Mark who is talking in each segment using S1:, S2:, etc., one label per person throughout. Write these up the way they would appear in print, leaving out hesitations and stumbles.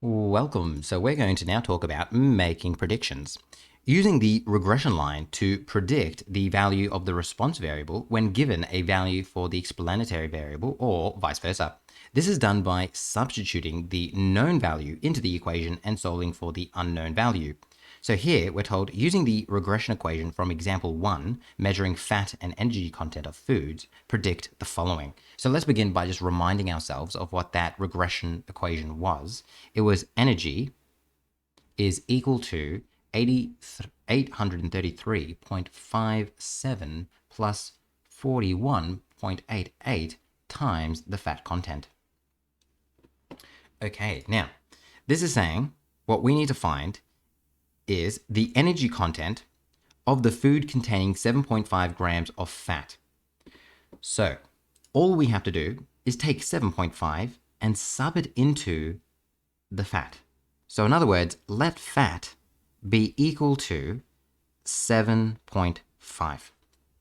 S1: Welcome. So we're going to now talk about making predictions. Using the regression line to predict the value of the response variable when given a value for the explanatory variable or vice versa. This is done by substituting the known value into the equation and solving for the unknown value. So here we're told using the regression equation from example 1, measuring fat and energy content of foods, predict the following. So let's begin by just reminding ourselves of what that regression equation was. It was energy is equal to 833.57 plus 41.88 times the fat content. Okay, now this is saying what we need to find is the energy content of the food containing 7.5 grams of fat. So all we have to do is take 7.5 and sub it into the fat. So in other words, let fat be equal to 7.5.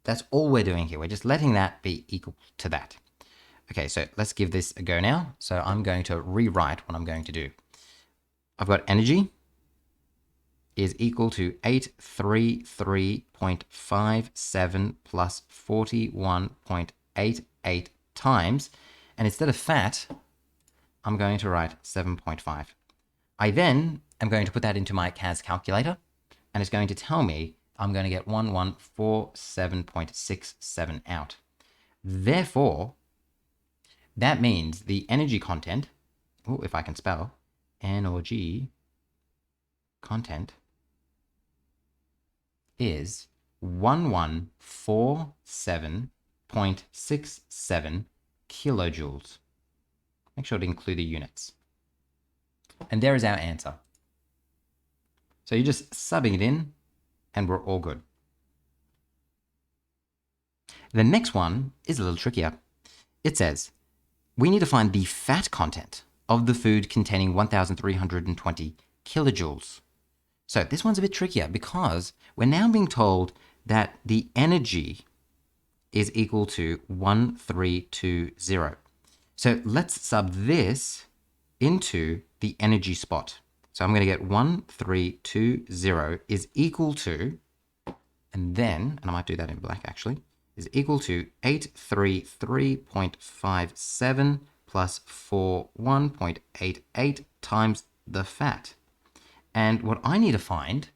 S1: That's all we're doing here. We're just letting that be equal to that. Okay, so let's give this a go now. So I'm going to rewrite what I'm going to do. I've got energy is equal to 833.57 plus 41.88 times, and instead of fat, I'm going to write 7.5. I then am going to put that into my CAS calculator, and it's going to tell me I'm going to get 1147.67 out. Therefore, that means the energy content, if I can spell, energy content is 1147.67 kilojoules. Make sure to include the units. And there is our answer. So you're just subbing it in and we're all good. The next one is a little trickier. It says, we need to find the fat content of the food containing 1,320 kilojoules. So this one's a bit trickier because we're now being told that the energy is equal to 1320. So let's sub this into the energy spot. So I'm going to get 1320 is equal to, and I might do that in black actually, is equal to 833.57 plus 41.88 times the fat. And what I need to find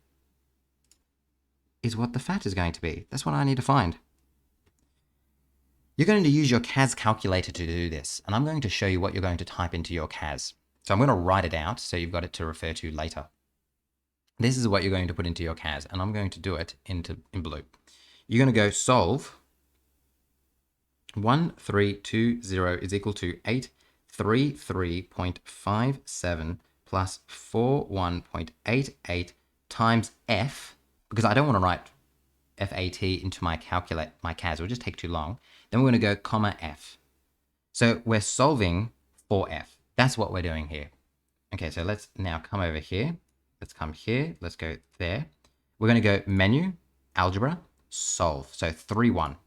S1: is what the fat is going to be. That's what I need to find. You're going to use your CAS calculator to do this, and I'm going to show you what you're going to type into your CAS. So I'm going to write it out so you've got it to refer to later. This is what you're going to put into your CAS, and I'm going to do it in blue. You're going to go solve 1320 is equal to 833.57 plus 41.88 times f, because I don't want to write FAT into my CAS, it will just take too long. Then we're going to go comma f. So we're solving for f. That's what we're doing here. Okay, so let's now come over here. Let's come here. Let's go there. We're going to go menu, algebra, solve. So 3-1.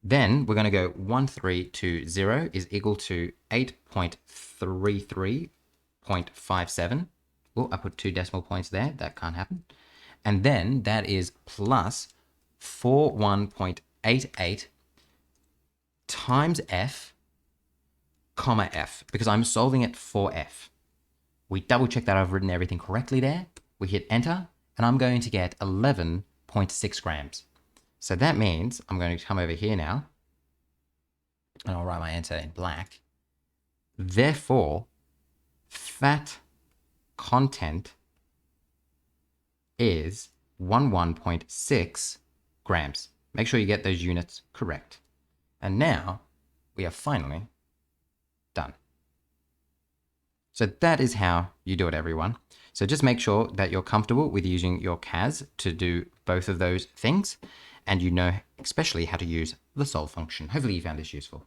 S1: Then we're going to go 1320 is equal to 8.33.57. Oh, I put 2 decimal points there. That can't happen. And then that is plus 41.88 times f, comma f, because I'm solving it for f. We double check that I've written everything correctly there. We hit enter, and I'm going to get 11.6 grams. So that means I'm going to come over here now, and I'll write my answer in black. Therefore, fat content is 11.6 grams. Make sure you get those units correct. And now we are finally done. So that is how you do it, everyone. So just make sure that you're comfortable with using your CAS to do both of those things, and you know especially how to use the solve function. Hopefully you found this useful.